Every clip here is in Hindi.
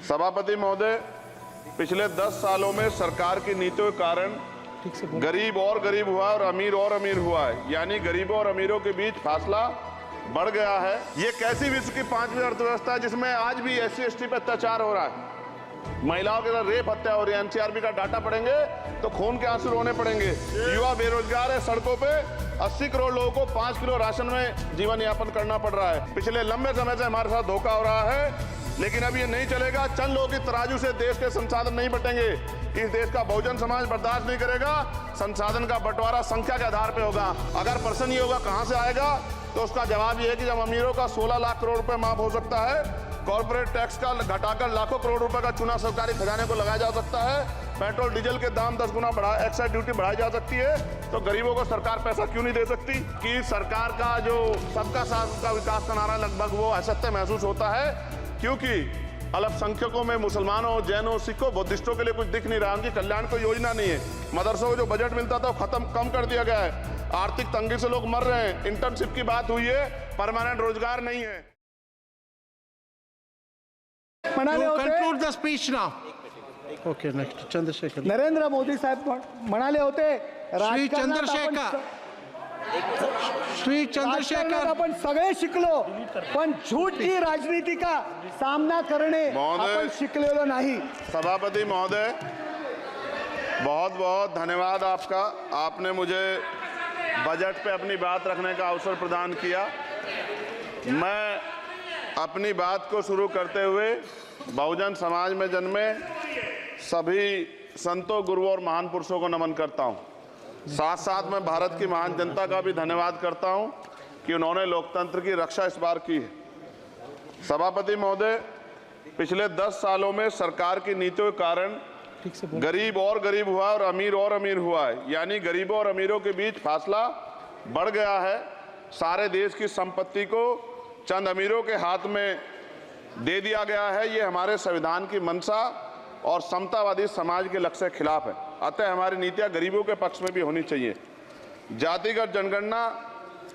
सभापति महोदय, पिछले 10 सालों में सरकार की नीतियों के कारण गरीब और गरीब हुआ और अमीर हुआ है, यानी गरीबों और अमीरों के बीच फासला बढ़ गया है। ये कैसी विश्व की 5वीं अर्थव्यवस्था है जिसमें आज भी SC/ST पे अत्याचार हो रहा है, महिलाओं के साथ रेप हत्या हो रही है। NCRB का डाटा पढ़ेंगे तो खून के आंसू रोने पड़ेंगे। युवा बेरोजगार है, सड़कों पे 80 करोड़ लोगों को 5 किलो राशन में जीवन यापन करना पड़ रहा है। पिछले लंबे समय से हमारे साथ धोखा हो रहा है, लेकिन अब ये नहीं चलेगा। चंद लोगों की तराजू से देश के संसाधन नहीं बटेंगे। इस देश का बहुजन समाज बर्दाश्त नहीं करेगा। संसाधन का बंटवारा संख्या के आधार पे होगा। अगर प्रश्न ये होगा कहां से आएगा, तो उसका जवाब ये है कि जब अमीरों का 16 लाख करोड़ रुपए माफ हो सकता है, कॉर्पोरेट टैक्स का घटाकर लाखों करोड़ रुपए का चुना सरकारी खजाने को लगाया जा सकता है, पेट्रोल डीजल के दाम 10 गुना बढ़ा, एक्साइज ड्यूटी बढ़ाई जा सकती है, तो गरीबों को सरकार पैसा क्यों नहीं दे सकती? कि सरकार का जो सबका साथ का विकास का नारा लगभग वो असत्य महसूस होता है, क्योंकि अल्पसंख्यकों में मुसलमानों, जैनों, सिखों, बुद्धिस्टों के लिए कुछ दिख नहीं रहा। उनकी कल्याण को योजना नहीं है। मदरसों को जो बजट मिलता था वो कम कर दिया गया है। आर्थिक तंगी से लोग मर रहे हैं। इंटर्नशिप की बात हुई है, परमानेंट रोजगार नहीं है। Conclude the speech now. Okay, next Chandrashekhar. Narendra Modi saheb म्हणाले होते श्री चंद्रशेखर आपण सगळे शिकलो, पण झूठी राजनीति का सामना करणे आपण शिकलेलो नाही। सभापति महोदय, बहुत बहुत धन्यवाद आपका। आपने मुझे बजट पे अपनी बात रखने का अवसर प्रदान किया। मैं अपनी बात को शुरू करते हुए बहुजन समाज में जन्मे सभी संतों, गुरुओं और महान पुरुषों को नमन करता हूं। साथ साथ मैं भारत की महान जनता का भी धन्यवाद करता हूं कि उन्होंने लोकतंत्र की रक्षा इस बार की है। सभापति महोदय, पिछले 10 सालों में सरकार की नीतियों के कारण गरीब और गरीब हुआ और अमीर हुआ है, यानी गरीबों और अमीरों के बीच फासला बढ़ गया है। सारे देश की संपत्ति को चंद अमीरों के हाथ में दे दिया गया है। ये हमारे संविधान की मंशा और समतावादी समाज के लक्ष्य के खिलाफ है। अतः हमारी नीतियां गरीबों के पक्ष में भी होनी चाहिए। जातिगत जनगणना,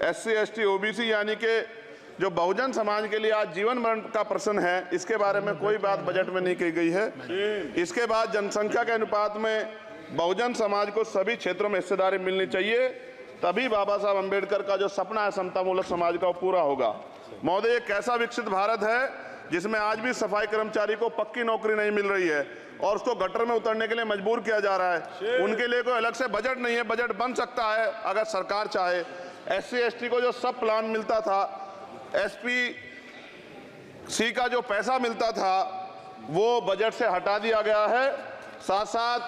SC/ST OBC यानी कि जो बहुजन समाज के लिए आज जीवन मरण का प्रश्न है, इसके बारे में कोई बात बजट में नहीं की गई है। इसके बाद जनसंख्या के अनुपात में बहुजन समाज को सभी क्षेत्रों में हिस्सेदारी मिलनी चाहिए, तभी बाबा साहब अम्बेडकर का जो सपना है समतामूलक समाज का, वो पूरा होगा। महोदय, एक ऐसा विकसित भारत है जिसमें आज भी सफाई कर्मचारी को पक्की नौकरी नहीं मिल रही है और उसको गटर में उतरने के लिए मजबूर किया जा रहा है। उनके लिए कोई अलग से बजट नहीं है। बजट बन सकता है अगर सरकार चाहे। SC/ST को जो सब प्लान मिलता था, SPC का जो पैसा मिलता था, वो बजट से हटा दिया गया है। साथ साथ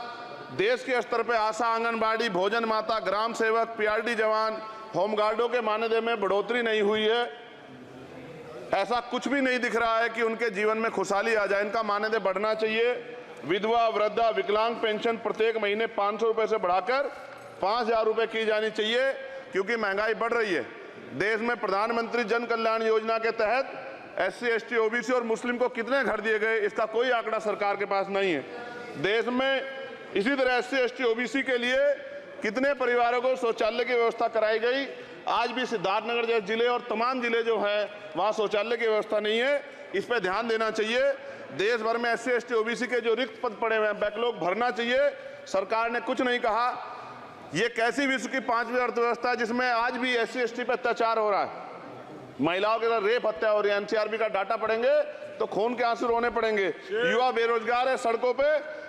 देश के स्तर पे आशा, आंगनबाड़ी, भोजन माता, ग्राम सेवक, PRD जवान, होमगार्डों के मानदेय में बढ़ोतरी नहीं हुई है। ऐसा कुछ भी नहीं दिख रहा है कि उनके जीवन में खुशहाली आ जाए। इनका मानदेय बढ़ना चाहिए। विधवा, वृद्धा, विकलांग पेंशन प्रत्येक महीने 500 रुपए से बढ़ाकर 5000 रुपए की जानी चाहिए, क्योंकि महंगाई बढ़ रही है। देश में प्रधानमंत्री जन कल्याण योजना के तहत SC/ST OBC और मुस्लिम को कितने घर दिए गए, इसका कोई आंकड़ा सरकार के पास नहीं है। देश में इसी तरह SC/ST OBC के लिए कितने परिवारों को शौचालय की व्यवस्था कराई गई। आज भी सिद्धार्थनगर जैसे जिले और तमाम जिले जो है वहाँ शौचालय की व्यवस्था नहीं है। इस पर ध्यान देना चाहिए। देश भर में SC/ST OBC के जो रिक्त पद पड़े हुए हैं, बैकलॉग भरना चाहिए। सरकार ने कुछ नहीं कहा। ये कैसी विश्व की 5वीं अर्थव्यवस्था है जिसमें आज भी SC/ST पे अत्याचार हो रहा है, महिलाओं के साथ रेप हत्या हो रही है। NCRB का डाटा पढ़ेंगे तो खून के आंसू रोने पड़ेंगे। युवा बेरोजगार है, सड़कों पे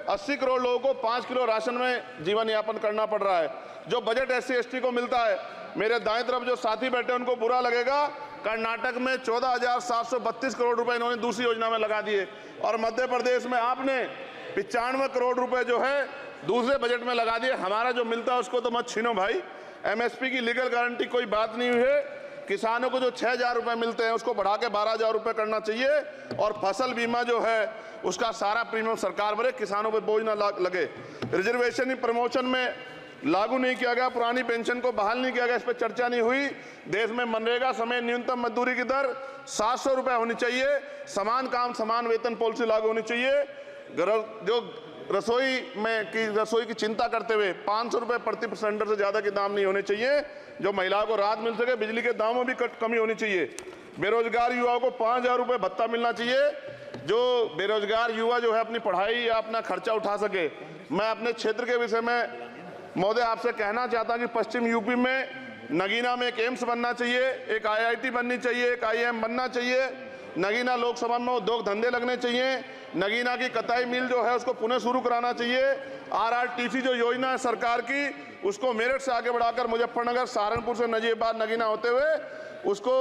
80 करोड़ लोगों को 5 किलो राशन में जीवन यापन करना पड़ रहा है। जो बजट SC/ST को मिलता है, मेरे दाएं तरफ जो साथी बैठे उनको बुरा लगेगा, कर्नाटक में 14,732 करोड़ रुपए इन्होंने दूसरी योजना में लगा दिए, और मध्य प्रदेश में आपने 95 करोड़ रुपए जो है दूसरे बजट में लगा दिए। हमारा जो मिलता है उसको तो मत छीनो भाई। MSP की लीगल गारंटी कोई बात नहीं हुई है। किसानों को जो 6,000 रुपए मिलते हैं उसको बढ़ा के 12,000 रुपए करना चाहिए, और फसल बीमा जो है उसका सारा प्रीमियम सरकार भरे, किसानों पर बोझ ना लगे। रिजर्वेशन प्रमोशन में लागू नहीं किया गया, पुरानी पेंशन को बहाल नहीं किया गया, इस पर चर्चा नहीं हुई। देश में मनरेगा समय न्यूनतम मजदूरी की दर 700 रुपए होनी चाहिए। समान काम समान वेतन पॉलिसी लागू होनी चाहिए। जो रसोई की चिंता करते हुए 500 रुपए प्रति सिलेंडर से ज्यादा के दाम नहीं होने चाहिए, जो महिलाओं को राहत मिल सके। बिजली के दामों में भी कमी होनी चाहिए। बेरोजगार युवाओं को 5,000 रुपए भत्ता मिलना चाहिए। जो बेरोजगार युवा जो है अपनी पढ़ाई या अपना खर्चा उठा सके। मैं अपने क्षेत्र के विषय में महोदय आपसे कहना चाहता हूं कि पश्चिम यूपी में नगीना में एक एम्स बनना चाहिए, एक IIT बननी चाहिए, एक IIM बनना चाहिए। नगीना लोकसभा में उद्योग धंधे लगने चाहिए। नगीना की कताई मिल जो है उसको पुनः शुरू कराना चाहिए। RRTC जो योजना है सरकार की, उसको मेरठ से आगे बढ़ाकर मुजफ्फरनगर, सहारनपुर से नजीबाबाद नगीना होते हुए उसको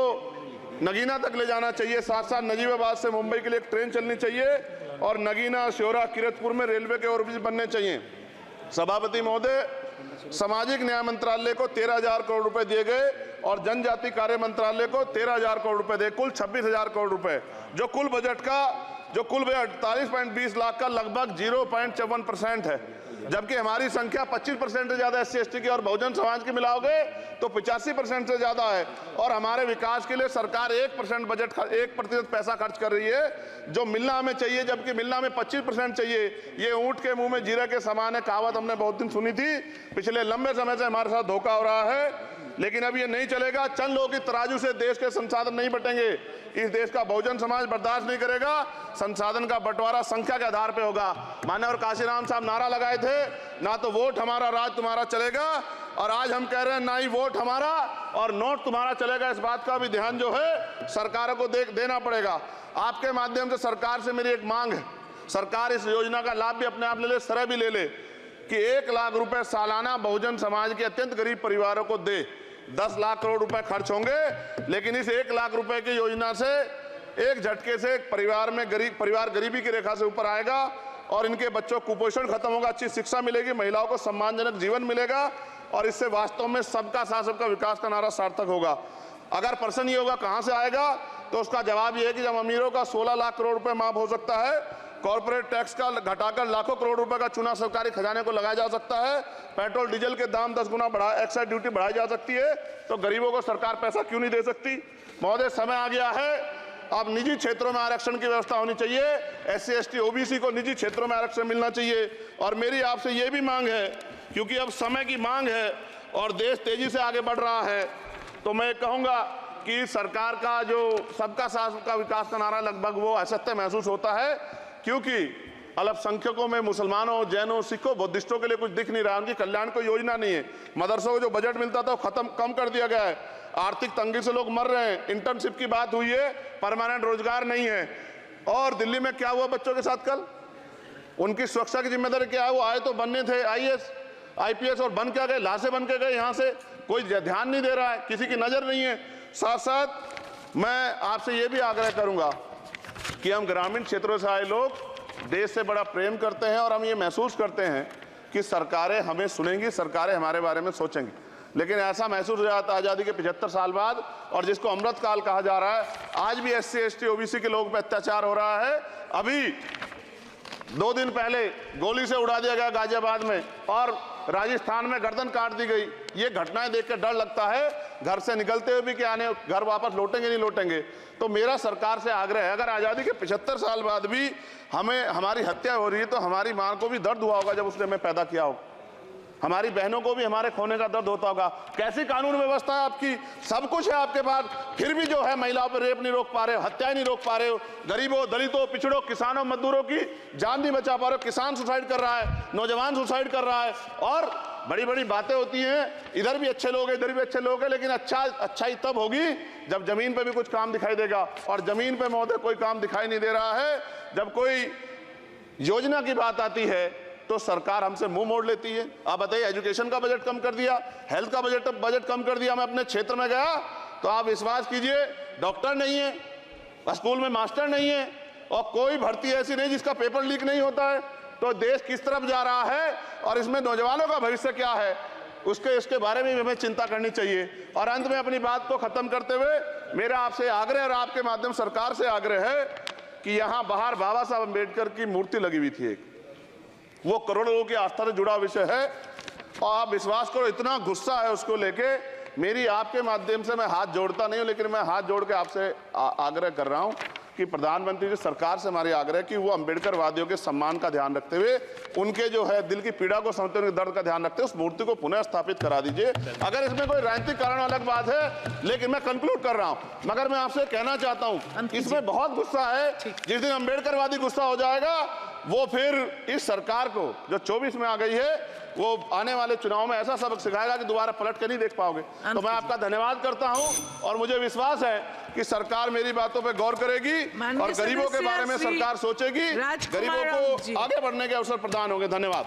नगीना तक ले जाना चाहिए। साथ साथ नजीबाबाद से मुंबई के लिए एक ट्रेन चलनी चाहिए और नगीना, श्योरा, किरतपुर में रेलवे के ओवरब्रिज बनने चाहिए। सभापति महोदय, सामाजिक न्याय मंत्रालय को 13,000 करोड़ रुपए दिए गए और जनजाति कार्य मंत्रालय को 13,000 करोड़ रुपए दिए, कुल 26,000 करोड़ रुपए, जो कुल बजट 48.20 लाख का लगभग 0.54% है। जबकि हमारी संख्या 25% से ज्यादा SC ST की और बहुजन समाज की मिलाओगे तो 85% से ज्यादा है। और हमारे विकास के लिए सरकार 1% बजट 1% पैसा खर्च कर रही है, जो मिलना हमें चाहिए, जबकि मिलना हमें 25% चाहिए। ये ऊंट के मुंह में जीरा के समान है, कहावत हमने बहुत दिन सुनी थी। पिछले लंबे समय से हमारे साथ धोखा हो रहा है, लेकिन अब ये नहीं चलेगा। चंद लोगों की तराजू से देश के संसाधन नहीं बटेंगे। इस देश का बहुजन समाज बर्दाश्त नहीं करेगा। संसाधन का बंटवारा संख्या के आधार पे होगा। माननीय काशीराम साहब नारा लगाए थे, ना तो वोट हमारा राज तुम्हारा चलेगा, और आज हम कह रहे हैं ना ही वोट हमारा और नोट तुम्हारा चलेगा। इस बात का भी ध्यान जो है सरकारों को देना पड़ेगा। आपके माध्यम से सरकार से मेरी एक मांग है, सरकार इस योजना का लाभ भी अपने आप ले ले, सरह भी ले ले कि 1 लाख रुपए सालाना बहुजन समाज के अत्यंत गरीब परिवारों को दे। 10 लाख करोड़ रुपए खर्च होंगे, लेकिन इस 1 लाख रुपए की योजना से एक झटके से परिवार गरीबी की रेखा से ऊपर आएगा और इनके बच्चों को कुपोषण खत्म होगा, अच्छी शिक्षा मिलेगी, महिलाओं को सम्मानजनक जीवन मिलेगा और इससे वास्तव में सबका साथ सबका विकास का नारा सार्थक होगा। अगर प्रश्न ये होगा कहां से आएगा, तो उसका जवाब ये है कि जब अमीरों का 16 लाख करोड़ रुपए माफ हो सकता है, कॉर्पोरेट टैक्स का घटाकर लाखों करोड़ रुपए का चुना सरकारी खजाने को लगाया जा सकता है, पेट्रोल डीजल के दाम 10 गुना एक्साइज ड्यूटी बढ़ाई जा सकती है, तो गरीबों को सरकार पैसा क्यों नहीं दे सकती। महोदय, समय आ गया है, अब निजी क्षेत्रों में आरक्षण की व्यवस्था होनी चाहिए। SC ST OBC को निजी क्षेत्रों में आरक्षण मिलना चाहिए। और मेरी आपसे ये भी मांग है, क्योंकि अब समय की मांग है और देश तेजी से आगे बढ़ रहा है, तो मैं कहूंगा कि सरकार का जो सबका साथ सबका विकास का नारा लगभग वो असत्य महसूस होता है, क्योंकि अल्पसंख्यकों में मुसलमानों, जैनों, सिखों, बुद्धिस्टों के लिए कुछ दिख नहीं रहा, उनकी कल्याण कोई योजना नहीं है। मदरसों को जो बजट मिलता था वो कम कर दिया गया है। आर्थिक तंगी से लोग मर रहे हैं। इंटर्नशिप की बात हुई है, परमानेंट रोजगार नहीं है। और दिल्ली में क्या हुआ बच्चों के साथ कल, उनकी सुरक्षा की जिम्मेदारी क्या है? वो आए तो बनने थे IAS IPS और बन क्या गए, लाशें बन के गए। यहाँ से कोई ध्यान नहीं दे रहा है, किसी की नजर नहीं है। साथ साथ मैं आपसे ये भी आग्रह करूंगा कि हम ग्रामीण क्षेत्रों से आए लोग देश से बड़ा प्रेम करते हैं और हम ये महसूस करते हैं कि सरकारें हमें सुनेंगी, सरकारें हमारे बारे में सोचेंगी। लेकिन ऐसा महसूस हो जाता है आज़ादी के 75 साल बाद, और जिसको अमृत काल कहा जा रहा है, आज भी SC ST OBC के लोगों पर अत्याचार हो रहा है। अभी 2 दिन पहले गोली से उड़ा दिया गया गाजियाबाद में और राजस्थान में गर्दन काट दी गई। ये घटनाएं देख के डर लगता है, घर से निकलते हुए भी कि आने घर वापस लौटेंगे नहीं लौटेंगे। तो मेरा सरकार से आग्रह है, अगर आज़ादी के 75 साल बाद भी हमारी हत्या हो रही है, तो हमारी मां को भी दर्द हुआ होगा जब उसने हमें पैदा किया हो। हमारी बहनों को भी हमारे खोने का दर्द होता होगा। कैसी कानून व्यवस्था है आपकी, सब कुछ है आपके पास, फिर भी जो है महिलाओं पर रेप नहीं रोक पा रहे हो, हत्याएं नहीं रोक पा रहे हो, गरीबों, दलितों, पिछड़ों, किसानों, मजदूरों की जान नहीं बचा पा रहे हो। किसान सुसाइड कर रहा है, नौजवान सुसाइड कर रहा है, और बड़ी बड़ी बातें होती हैं, इधर भी अच्छे लोग हैं, इधर भी अच्छे लोग हैं, लेकिन अच्छाई तब होगी जब जमीन पे भी कुछ काम दिखाई देगा। और जमीन पे महोदय कोई काम दिखाई नहीं दे रहा है। जब कोई योजना की बात आती है तो सरकार हमसे मुंह मोड़ लेती है। आप बताइए, एजुकेशन का बजट कम कर दिया, हेल्थ का बजट कम कर दिया। मैं अपने क्षेत्र में गया तो आप विश्वास कीजिए, डॉक्टर नहीं है, स्कूल में मास्टर नहीं है, और कोई भर्ती ऐसी नहीं जिसका पेपर लीक नहीं होता है। तो देश किस तरफ जा रहा है और इसमें नौजवानों का भविष्य क्या है, इसके बारे में भी हमें चिंता करनी चाहिए। और अंत में अपनी बात को खत्म करते हुए मेरा आपसे आग्रह और आपके माध्यम सरकार से आग्रह है कि यहाँ बाहर बाबा साहब अम्बेडकर की मूर्ति लगी हुई थी एक, वो करोड़ों लोगों की आस्था से जुड़ा विषय है, और आप विश्वास करो इतना गुस्सा है उसको लेके। मेरी आपके माध्यम से मैं हाथ जोड़ता नहीं हूं, लेकिन मैं हाथ जोड़ के आपसे आग्रह कर रहा हूं कि प्रधानमंत्री जी सरकार से हमारी आग्रह है कि वो अंबेडकर वादियों के सम्मान का ध्यान रखते हुए, उनके जो है दिल की पीड़ा को समझते हुए, उनके दर्द का ध्यान रखते हुए उस मूर्ति को पुनः स्थापित करा दीजिए। अगर इसमें कोई राजनीतिक कारण अलग बात है, लेकिन मैं कंक्लूड कर रहा हूं। मगर मैं आपसे कहना चाहता हूं, इसमें बहुत गुस्सा है। जिस दिन अंबेडकरवादी गुस्सा हो जाएगा, वो फिर इस सरकार को जो 24 में आ गई है, वो आने वाले चुनाव में ऐसा सबक सिखाएगा कि दोबारा पलट के नहीं देख पाओगे। तो मैं आपका धन्यवाद करता हूं और मुझे विश्वास है कि सरकार मेरी बातों पे गौर करेगी और गरीबों के बारे में सरकार सोचेगी, गरीबों को आगे बढ़ने के अवसर प्रदान होंगे। धन्यवाद।